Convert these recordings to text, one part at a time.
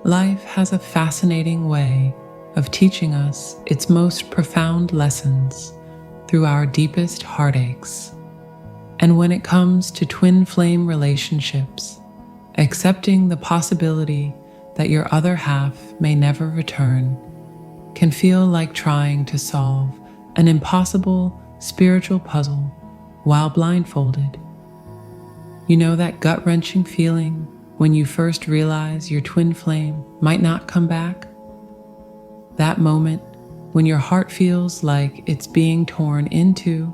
Life has a fascinating way of teaching us its most profound lessons through our deepest heartaches. And when it comes to twin flame relationships, accepting the possibility that your other half may never return can feel like trying to solve an impossible spiritual puzzle while blindfolded. You know that gut-wrenching feeling when you first realize your twin flame might not come back? That moment when your heart feels like it's being torn into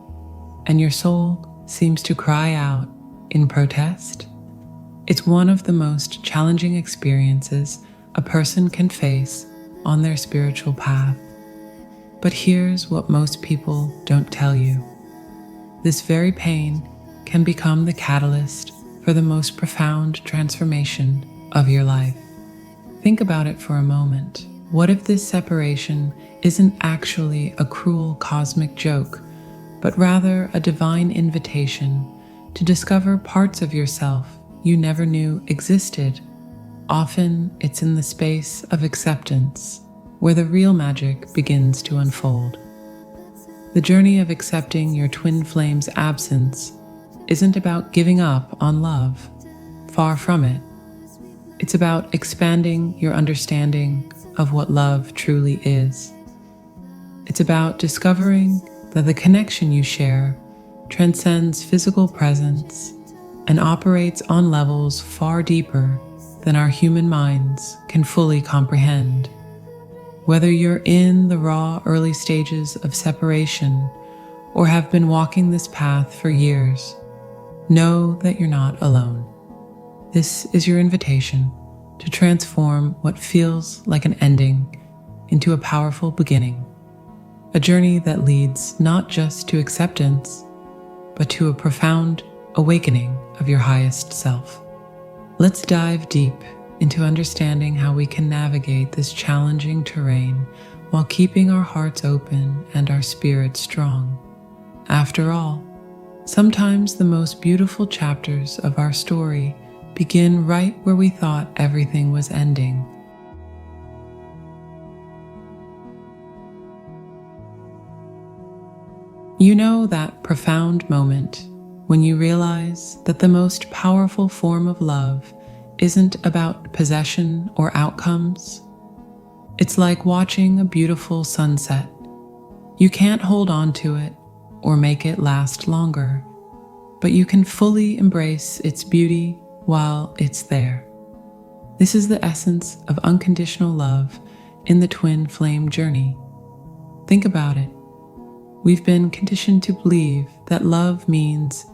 and your soul seems to cry out in protest? It's one of the most challenging experiences a person can face on their spiritual path. But here's what most people don't tell you. This very pain can become the catalyst for the most profound transformation of your life. Think about it for a moment. What if this separation isn't actually a cruel cosmic joke, but rather a divine invitation to discover parts of yourself you never knew existed? Often it's in the space of acceptance where the real magic begins to unfold. The journey of accepting your twin flame's absence isn't about giving up on love. Far from it. It's about expanding your understanding of what love truly is. It's about discovering that the connection you share transcends physical presence and operates on levels far deeper than our human minds can fully comprehend. Whether you're in the raw early stages of separation or have been walking this path for years, know that you're not alone. This is your invitation to transform what feels like an ending into a powerful beginning, a journey that leads not just to acceptance, but to a profound awakening of your highest self. Let's dive deep into understanding how we can navigate this challenging terrain while keeping our hearts open and our spirits strong. After all, sometimes the most beautiful chapters of our story begin right where we thought everything was ending. You know that profound moment when you realize that the most powerful form of love isn't about possession or outcomes. It's like watching a beautiful sunset. You can't hold on to it or make it last longer, but you can fully embrace its beauty while it's there. This is the essence of unconditional love in the twin flame journey. Think about it. We've been conditioned to believe that love means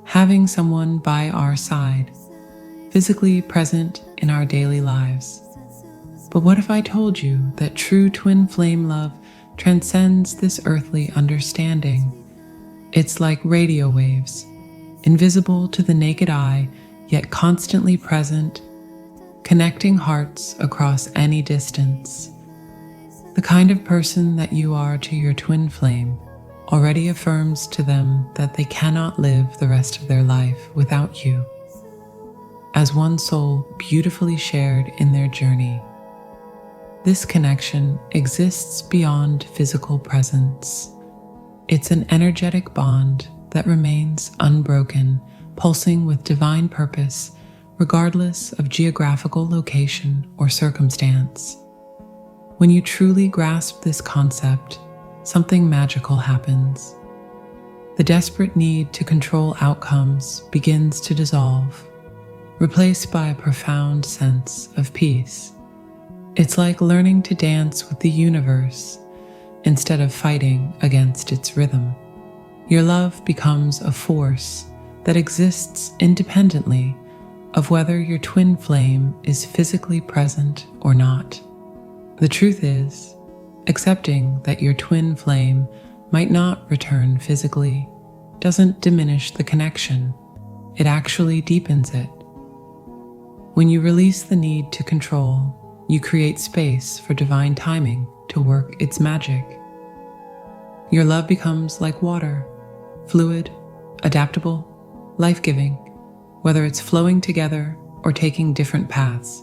having someone by our side, physically present in our daily lives. But what if I told you that true twin flame love transcends this earthly understanding? It's like radio waves, invisible to the naked eye, yet constantly present, connecting hearts across any distance. The kind of person that you are to your twin flame already affirms to them that they cannot live the rest of their life without you, as one soul beautifully shared in their journey. This connection exists beyond physical presence. It's an energetic bond that remains unbroken, pulsing with divine purpose, regardless of geographical location or circumstance. When you truly grasp this concept, something magical happens. The desperate need to control outcomes begins to dissolve, replaced by a profound sense of peace. It's like learning to dance with the universe instead of fighting against its rhythm. Your love becomes a force that exists independently of whether your twin flame is physically present or not. The truth is, accepting that your twin flame might not return physically doesn't diminish the connection. It actually deepens it. When you release the need to control, you create space for divine timing to work its magic. Your love becomes like water, fluid, adaptable, life-giving, whether it's flowing together or taking different paths.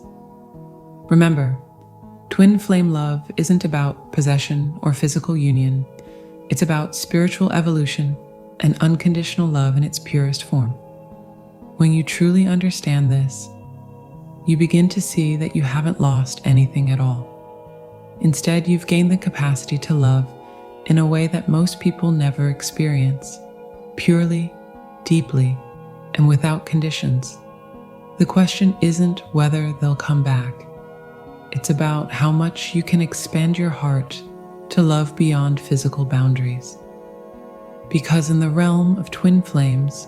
Remember, twin flame love isn't about possession or physical union. It's about spiritual evolution and unconditional love in its purest form. When you truly understand this, you begin to see that you haven't lost anything at all. Instead, you've gained the capacity to love in a way that most people never experience, purely, deeply, and without conditions. The question isn't whether they'll come back. It's about how much you can expand your heart to love beyond physical boundaries. Because in the realm of twin flames,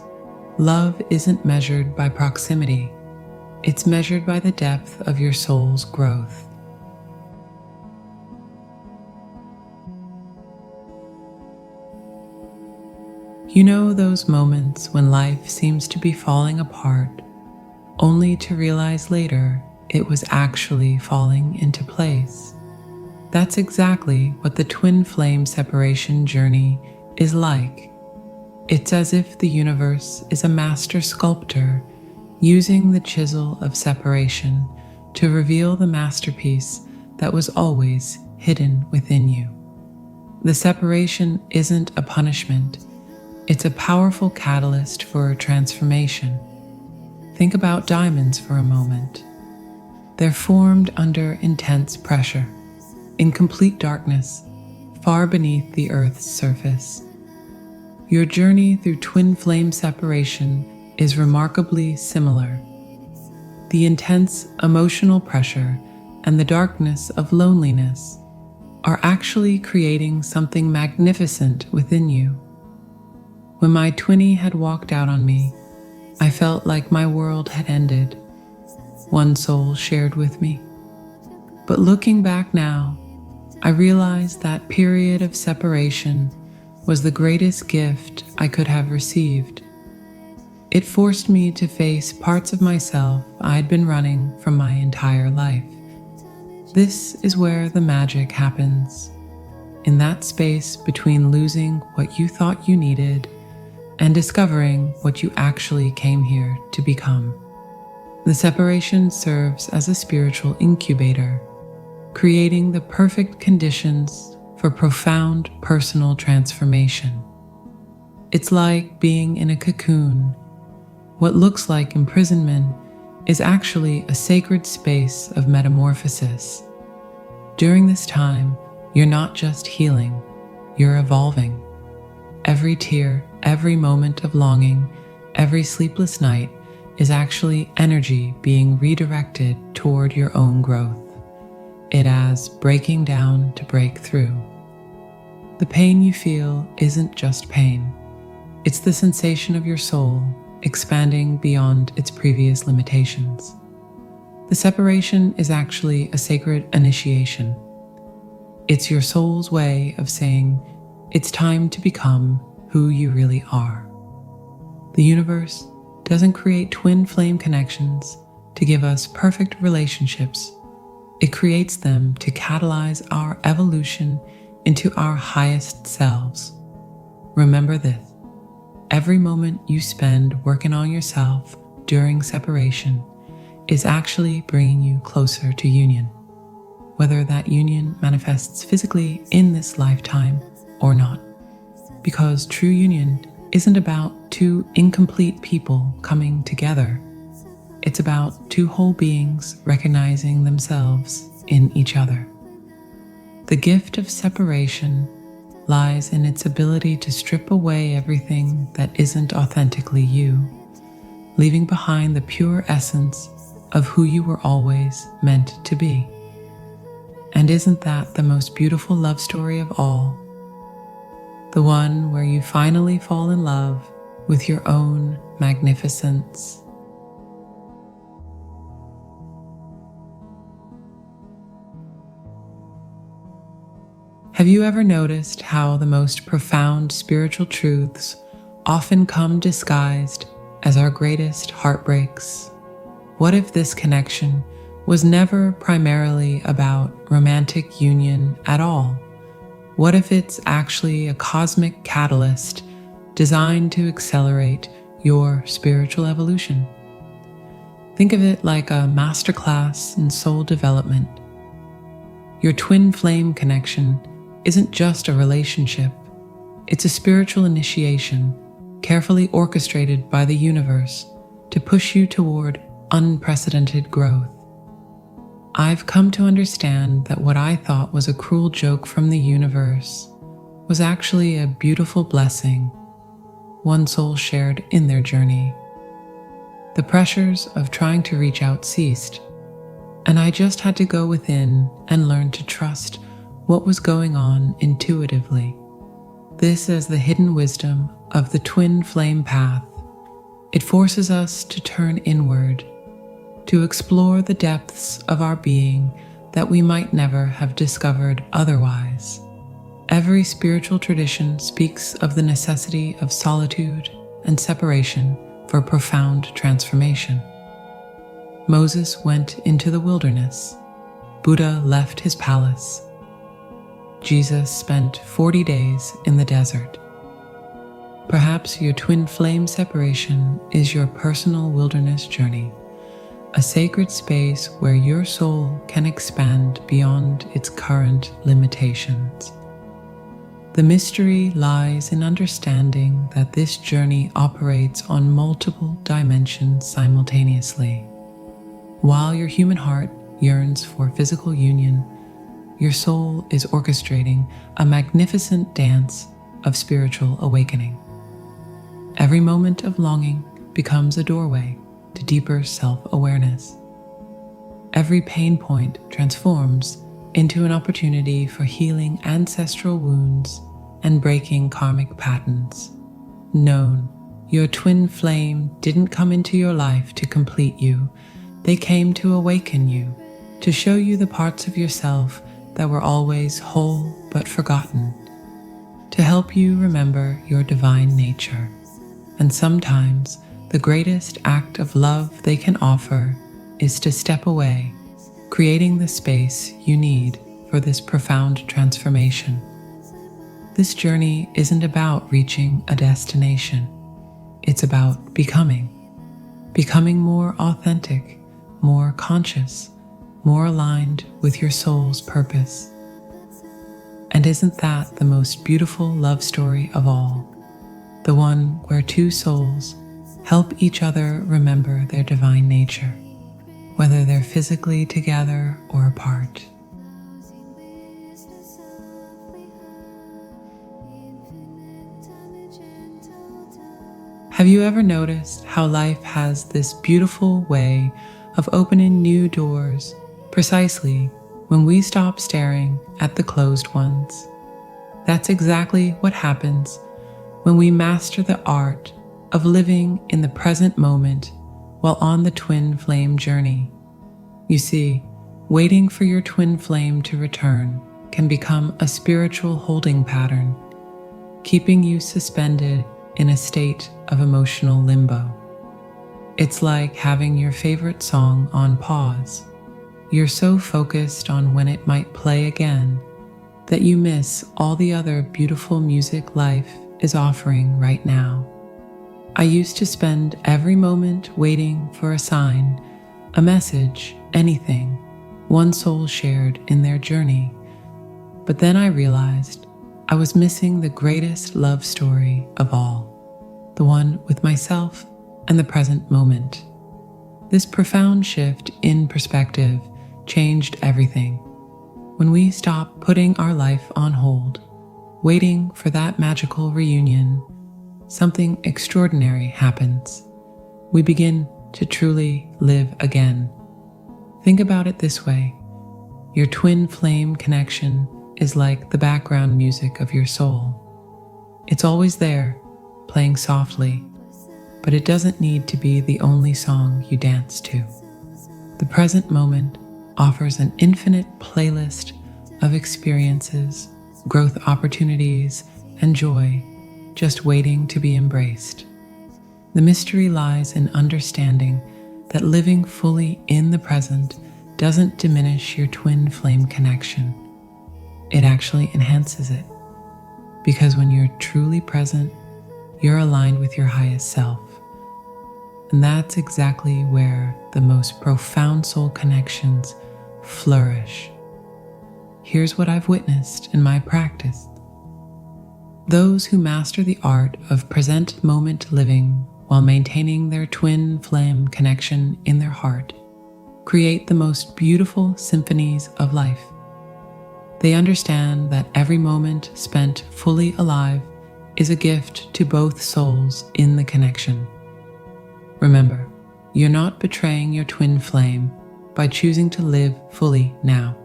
love isn't measured by proximity. It's measured by the depth of your soul's growth. You know those moments when life seems to be falling apart, only to realize later it was actually falling into place. That's exactly what the twin flame separation journey is like. It's as if the universe is a master sculptor using the chisel of separation to reveal the masterpiece that was always hidden within you. The separation isn't a punishment. It's a powerful catalyst for transformation. Think about diamonds for a moment. They're formed under intense pressure, in complete darkness, far beneath the Earth's surface. Your journey through twin flame separation is remarkably similar. The intense emotional pressure and the darkness of loneliness are actually creating something magnificent within you. When my twinnie had walked out on me, I felt like my world had ended, one soul shared with me. But looking back now, I realized that period of separation was the greatest gift I could have received. It forced me to face parts of myself I'd been running from my entire life. This is where the magic happens, in that space between losing what you thought you needed and discovering what you actually came here to become. The separation serves as a spiritual incubator, creating the perfect conditions for profound personal transformation. It's like being in a cocoon. What looks like imprisonment is actually a sacred space of metamorphosis. During this time, you're not just healing, you're evolving. Every tear, every moment of longing, every sleepless night is actually energy being redirected toward your own growth. It as breaking down to break through. The pain you feel isn't just pain. It's the sensation of your soul expanding beyond its previous limitations. The separation is actually a sacred initiation. It's your soul's way of saying, it's time to become who you really are. The universe doesn't create twin flame connections to give us perfect relationships. It creates them to catalyze our evolution into our highest selves. Remember this. Every moment you spend working on yourself during separation is actually bringing you closer to union, whether that union manifests physically in this lifetime or not. Because true union isn't about two incomplete people coming together. It's about two whole beings recognizing themselves in each other. The gift of separation lies in its ability to strip away everything that isn't authentically you, leaving behind the pure essence of who you were always meant to be. And isn't that the most beautiful love story of all? The one where you finally fall in love with your own magnificence. Have you ever noticed how the most profound spiritual truths often come disguised as our greatest heartbreaks? What if this connection was never primarily about romantic union at all? What if it's actually a cosmic catalyst designed to accelerate your spiritual evolution? Think of it like a masterclass in soul development. Your twin flame connection isn't just a relationship, it's a spiritual initiation carefully orchestrated by the universe to push you toward unprecedented growth. I've come to understand that what I thought was a cruel joke from the universe was actually a beautiful blessing one soul shared in their journey. The pressures of trying to reach out ceased, and I just had to go within and learn to trust what was going on intuitively. This is the hidden wisdom of the twin flame path. It forces us to turn inward, to explore the depths of our being that we might never have discovered otherwise. Every spiritual tradition speaks of the necessity of solitude and separation for profound transformation. Moses went into the wilderness. Buddha left his palace. Jesus spent 40 days in the desert. Perhaps your twin flame separation is your personal wilderness journey, a sacred space where your soul can expand beyond its current limitations. The mystery lies in understanding that this journey operates on multiple dimensions simultaneously. While your human heart yearns for physical union, your soul is orchestrating a magnificent dance of spiritual awakening. Every moment of longing becomes a doorway to deeper self-awareness. Every pain point transforms into an opportunity for healing ancestral wounds and breaking karmic patterns. Known, your twin flame didn't come into your life to complete you. They came to awaken you, to show you the parts of yourself that were always whole but forgotten, to help you remember your divine nature. And sometimes the greatest act of love they can offer is to step away, creating the space you need for this profound transformation. This journey isn't about reaching a destination. It's about becoming more authentic, more conscious, more aligned with your soul's purpose. And isn't that the most beautiful love story of all? The one where two souls help each other remember their divine nature, whether they're physically together or apart. Have you ever noticed how life has this beautiful way of opening new doors precisely when we stop staring at the closed ones? That's exactly what happens when we master the art of living in the present moment while on the twin flame journey. You see, waiting for your twin flame to return can become a spiritual holding pattern, keeping you suspended in a state of emotional limbo. It's like having your favorite song on pause. You're so focused on when it might play again that you miss all the other beautiful music life is offering right now. I used to spend every moment waiting for a sign, a message, anything one soul shared in their journey. But then I realized I was missing the greatest love story of all, the one with myself and the present moment. This profound shift in perspective changed everything. When we stop putting our life on hold, waiting for that magical reunion, something extraordinary happens. We begin to truly live again. Think about it this way. Your twin flame connection is like the background music of your soul. It's always there, playing softly, but it doesn't need to be the only song you dance to. The present moment offers an infinite playlist of experiences, growth opportunities, and joy, just waiting to be embraced. The mystery lies in understanding that living fully in the present doesn't diminish your twin flame connection. It actually enhances it. Because when you're truly present, you're aligned with your highest self. And that's exactly where the most profound soul connections flourish. Here's what I've witnessed in my practice. Those who master the art of present moment living while maintaining their twin flame connection in their heart create the most beautiful symphonies of life. They understand that every moment spent fully alive is a gift to both souls in the connection. Remember, you're not betraying your twin flame by choosing to live fully now.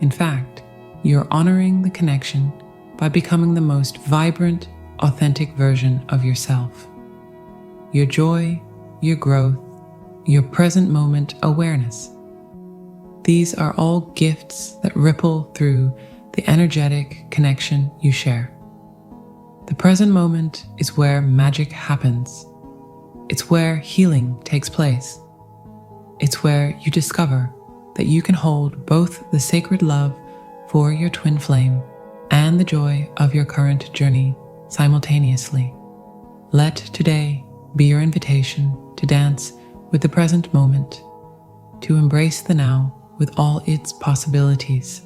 In fact, you're honoring the connection by becoming the most vibrant, authentic version of yourself. Your joy, your growth, your present moment awareness. These are all gifts that ripple through the energetic connection you share. The present moment is where magic happens. It's where healing takes place. It's where you discover that you can hold both the sacred love for your twin flame and the joy of your current journey simultaneously. Let today be your invitation to dance with the present moment, to embrace the now with all its possibilities,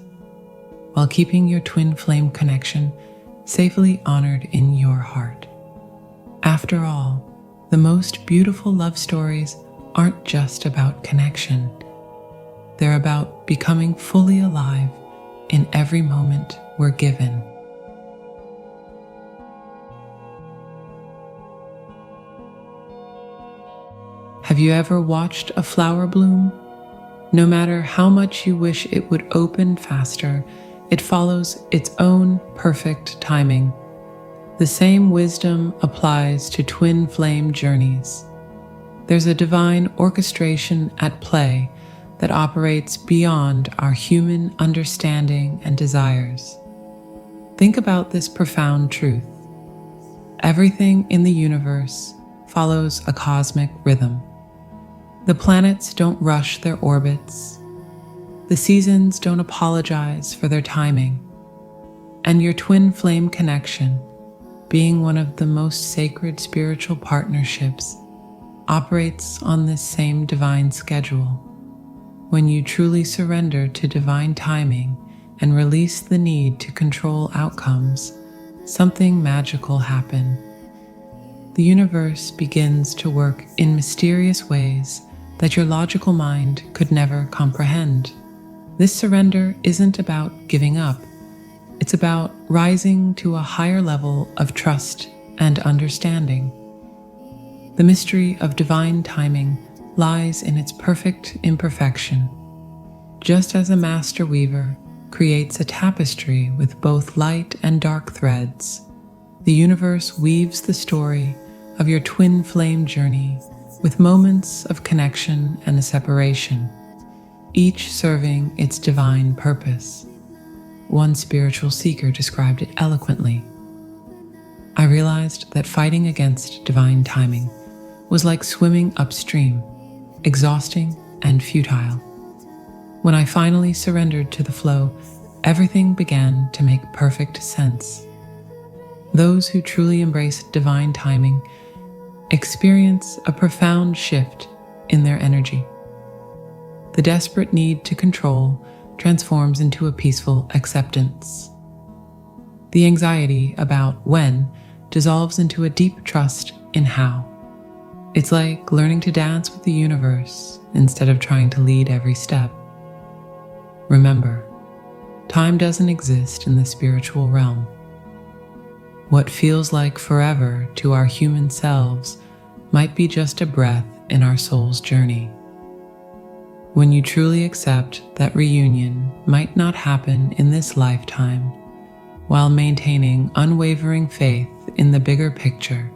while keeping your twin flame connection safely honored in your heart. After all, the most beautiful love stories aren't just about connection. They're about becoming fully alive in every moment we're given. Have you ever watched a flower bloom? No matter how much you wish it would open faster, it follows its own perfect timing. The same wisdom applies to twin flame journeys. There's a divine orchestration at play that operates beyond our human understanding and desires. Think about this profound truth. Everything in the universe follows a cosmic rhythm. The planets don't rush their orbits. The seasons don't apologize for their timing. And your twin flame connection, being one of the most sacred spiritual partnerships, operates on this same divine schedule. When you truly surrender to divine timing and release the need to control outcomes, something magical happens. The universe begins to work in mysterious ways that your logical mind could never comprehend. This surrender isn't about giving up. It's about rising to a higher level of trust and understanding. The mystery of divine timing lies in its perfect imperfection. Just as a master weaver creates a tapestry with both light and dark threads, the universe weaves the story of your twin flame journey with moments of connection and separation, each serving its divine purpose. One spiritual seeker described it eloquently. I realized that fighting against divine timing was like swimming upstream, exhausting and futile. When I finally surrendered to the flow, everything began to make perfect sense. Those who truly embrace divine timing experience a profound shift in their energy. The desperate need to control transforms into a peaceful acceptance. The anxiety about when dissolves into a deep trust in how. It's like learning to dance with the universe instead of trying to lead every step. Remember, time doesn't exist in the spiritual realm. What feels like forever to our human selves might be just a breath in our soul's journey. When you truly accept that reunion might not happen in this lifetime, while maintaining unwavering faith in the bigger picture,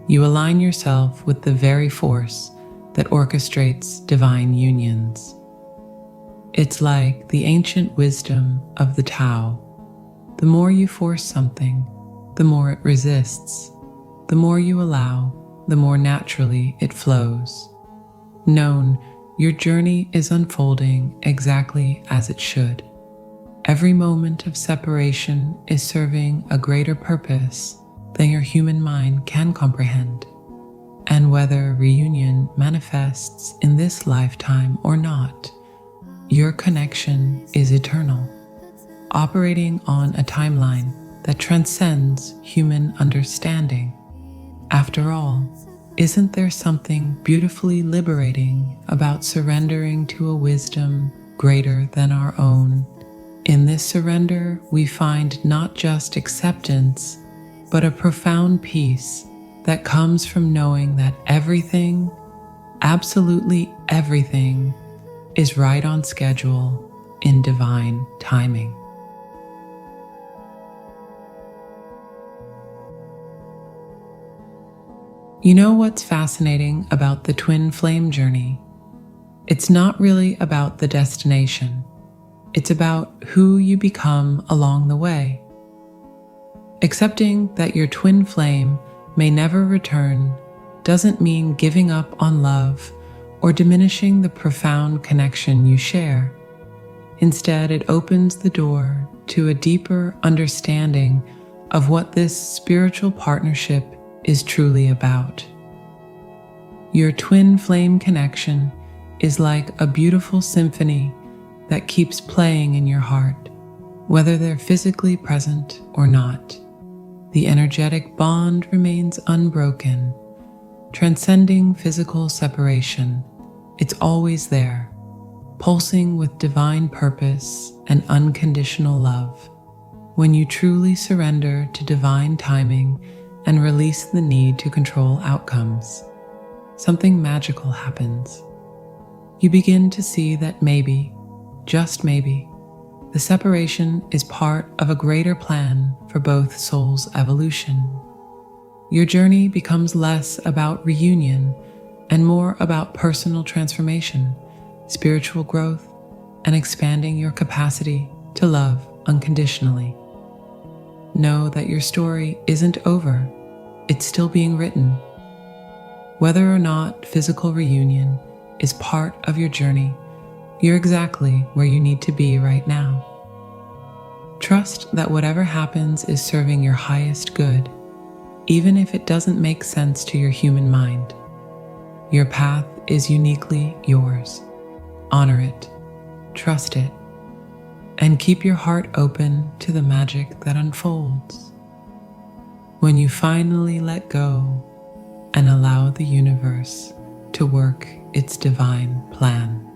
you align yourself with the very force that orchestrates divine unions. It's like the ancient wisdom of the Tao. The more you force something, the more it resists. The more you allow, the more naturally it flows. Known, your journey is unfolding exactly as it should. Every moment of separation is serving a greater purpose than your human mind can comprehend. And whether reunion manifests in this lifetime or not, your connection is eternal, operating on a timeline that transcends human understanding. After all, isn't there something beautifully liberating about surrendering to a wisdom greater than our own? In this surrender, we find not just acceptance, but a profound peace that comes from knowing that everything, absolutely everything, is right on schedule in divine timing. You know what's fascinating about the twin flame journey? It's not really about the destination. It's about who you become along the way. Accepting that your twin flame may never return doesn't mean giving up on love or diminishing the profound connection you share. Instead, it opens the door to a deeper understanding of what this spiritual partnership is truly about. Your twin flame connection is like a beautiful symphony that keeps playing in your heart, whether they're physically present or not. The energetic bond remains unbroken, transcending physical separation. It's always there, pulsing with divine purpose and unconditional love. When you truly surrender to divine timing and release the need to control outcomes, something magical happens. You begin to see that maybe, just maybe, the separation is part of a greater plan for both souls' evolution. Your journey becomes less about reunion and more about personal transformation, spiritual growth, and expanding your capacity to love unconditionally. Know that your story isn't over. It's still being written. Whether or not physical reunion is part of your journey, you're exactly where you need to be right now. Trust that whatever happens is serving your highest good, even if it doesn't make sense to your human mind. Your path is uniquely yours. Honor it, trust it, and keep your heart open to the magic that unfolds. When you finally let go and allow the universe to work its divine plan.